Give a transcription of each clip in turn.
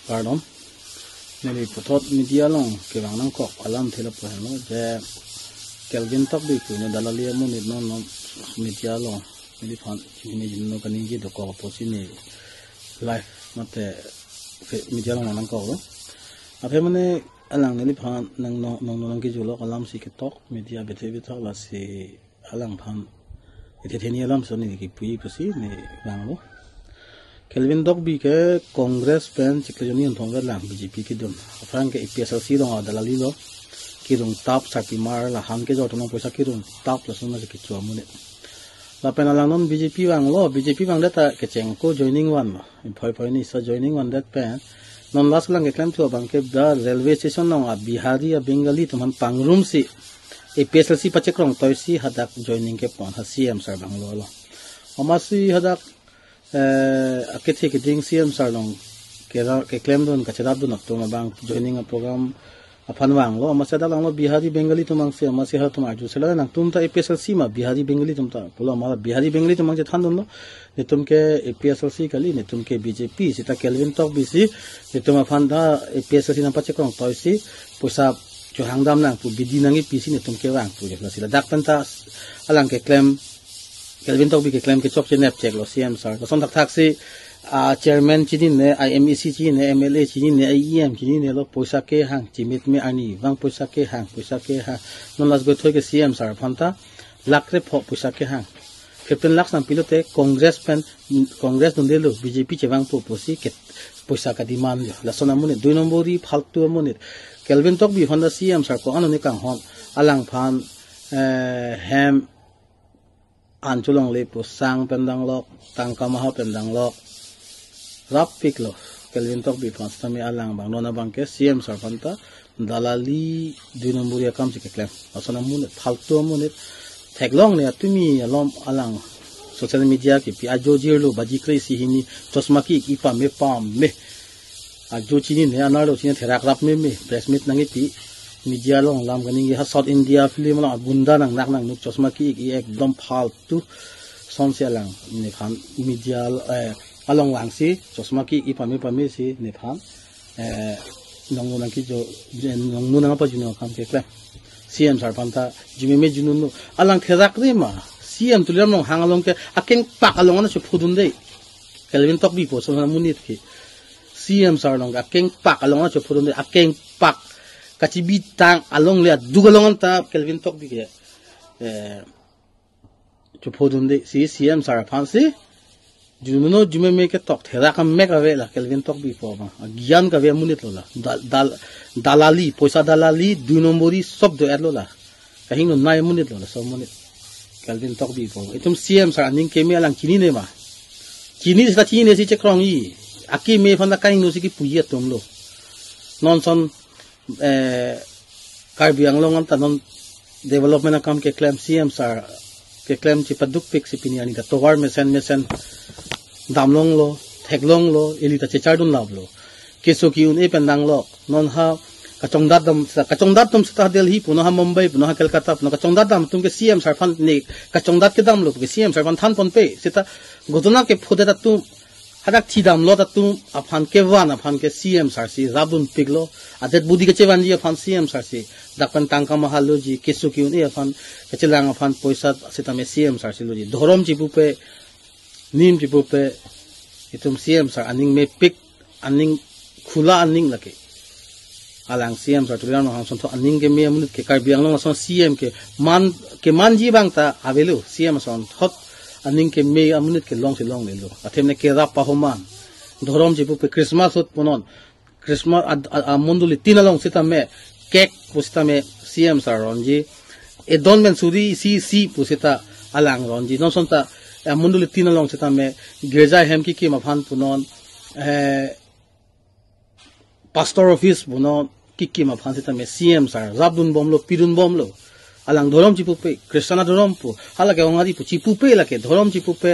pardon neli putot media long ke bang nang kok alam thela po no je Kelvin top bi ku ne dalali mo ni non media long neli phan ni jin no kaning ji do ko po si ni live mate media long nang ko ape mane alang neli phan nang ki julo alam si ke tok media bete bete la si alang phan ite theni alam so ni ki pui pusi ni bang lo Kelvin dog bi ke Congress pen chikle yon thong lang BJP ki dum afran ke PSLC dong dalali lo ki dong top sapi mar la han ke jot no poisa ki dong top la sona ke chu amune la pen alang non BJP wang lo BJP wang data ke cheng ko joining one phoi ni sa joining one that pen non last lang ke claim to bang ke da railway station no a Bihari a Bengali tuman pangrum si PSLC pachekrong toisi hadak joining ke pon ha CM sar bang lo amasi hadak akethe ke ding CM sar long ke claim don ka chadab don to bang joining a program aphan wang lo amasa da lang lo Bihari Bengali to mang se amasi ha to aju sela nang tum ta PSLC ma Bihari Bengali tum ta pula mala Bihari Bengali to mang je than don lo ne tum ke PSLC kali ne tum ke BJP sita Kelvin tok bc ne tum aphan da PSLC na pachekrong toisi poisa cho hangdam nang pu bidi nangi PC ne tum ke wang pu je la sila dak penta alang ke claim Kelvin tok bi ke claim ke chok che nep check lo CM sar ko son tak si chairman chini ne IMEC chini ne MLA chini ne IEM chini ne lo poisa ke hang chimit me ani wang poisa ke hang non las go thoi ke CM sar phanta lakre pho poisa ke hang Captain Laks nam pilote Congress don delo BJP chewang po posi ke poisa ka demand la sona mune 2 nombori phaltu mune Kelvin tok bi honda CM sar ko anone kang hon alang phan hem anchulong le pu sang pendang lok tangka maha pendang lok rap pik lo Kelvin tok bi phan stami alang bang nona bang ke CM sar phanta dalali 2 nombori akam chi ke claim asona mune phaltu mune theklong ne tumi alom alang social media ki pi ajo jirlo baji kre si hini chosma ki pa me pam me ajo chini ne analo chini therak rap me press meet nangi pi media long lam ganing ha South India film la gunda nang nak nang nuk chosma ki ekdom phaltu son se lang ne khan media along lang si chosma ki pa me si ne khan nong nang ki jo nong nang pa juno kham ke kla CM sar panta jime jununu alang therak re ma CM tuliam long hangalong ke akeng pak along na chu phudun dei Kelvin tok bi po so na munit ki CM sar long akeng pak along na chu phudun dei akeng pak kachibi tang along le dugalong ta Kelvin tok bi ke chu phudun dei si CM sar phan si jununo jume me ke tok thera kam me ka ve la Kelvin tok bi po ma gyan ka ve munit lo la dalali poisa dalali 2 nombori sob do er lo la kahin no nai munit lo la so munit Kelvin tok bi po itum CM sar aning ke me alang chini ne ma chini sa chini ne si chekrong yi aki me phanda kain no si ki puye tom lo non son kar biang long an tanon development akam ke claim CM sar ke claim chi paduk pik si piniani da towar mesen damlong lo theklong lo elita che chardun lav lo keso ki un e pendang lo non ha kachongdat dam sta Delhi puno ha Mumbai puno ha Kolkata puno kachongdat dam tum ke CM sar phan ne kachongdat ke dam lo ke CM sar phan than pon pe sita godona ke phode ta tu hadak thi dam lo ta tu aphan ke wan aphan ke CM sar si rabun piglo adet budi ke chewan ji aphan CM sar si dakpan tangka mahalo ji keso ki un e aphan kechelang aphan poisa sita me CM sar si lo ji dhorom ji pupe nim ji pupe itum CM sar aning me pik aning khula aning lake alang CM sar tulian no hamson to aning ke me munit ke kar biang long son CM ke man ji bang ta avelu CM son hot aning ke me amunit ke long le lo athem ne ke rap pa homan dhorom ji pupe Christmas hot ponon Christmas monduli tinalong sita me cake pusita me CM sar ronji e don men suri si pusita alang ronji non son ta munduli tinalong sita me gerja hem ki ma phan punon pastor office punon ki ma phan sita me CM sar rabdun bomlo pirun bomlo alang dhorom chi pupe krishna dhorom pu hala ke ongari pu chi pupe lake dhorom chi pupe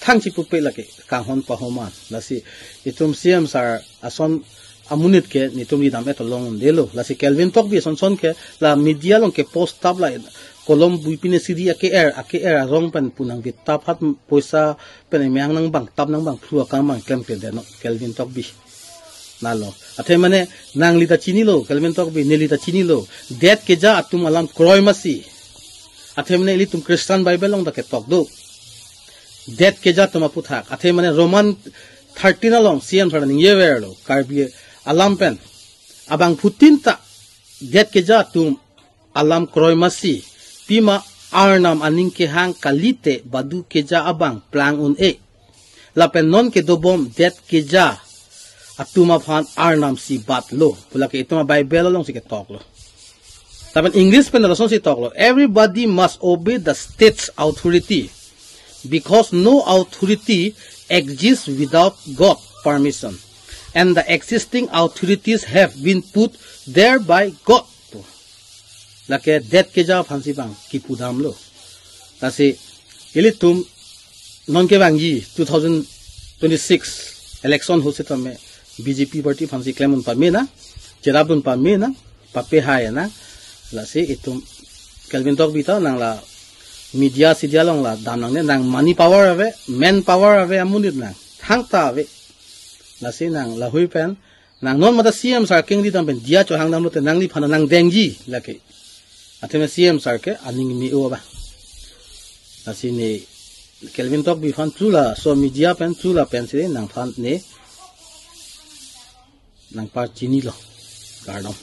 thang chi pupe lake ka hon pa homan lasi itum CM sar ason amunit ke nitum di dam eto long delo lasi Kelvin tok bi son ke la media long ke post tab la kolom buipine siria ke air rong pan punang bit tap hat poisa pen meang nang bang tap nang bang phua ka mang klem pe de no Kelvin tok bi nalo athe mane nang lita chini lo kelmen tok bi nelita chini lo det ke ja atum alam kroi masi athe mane li tum Christian Bible long da ke tok do det ke ja tuma puthak athe mane Roman 13 along sian phara ning ye ver lo karbi alam pen abang putin ta det ke ja tum alam kroi masi pima arnam aning ke hang kalite badu ke ja abang plang un e lapen non ke dobom det ke ja atuma phan arnam si bat lo pula ke ituma Bible long si ke tok lo tapan English pen lo si tok lo everybody must obey the state's authority because no authority exists without God permission and the existing authorities have been put there by God lake det ke ja phansi bang ki pudam lo tase ilitum non ke bang yi 2026 election hose tame BJP party phansi claimon pa me na cherabun pa me na pape hai na la se itum kelvin tok bita nang la media sidia long la dam nang ne nang money power ave man power ave amunit nang thang ta ave la se nang la hui pen nang non mata CM sar king di tam pen dia cho hang dam lo te nang li phana nang dengji la ke ateme CM sar ke aning mi o ba la se ne kelvin tok bi fan trula so media pen trula pen se nang fan ne nang par chini lo gardom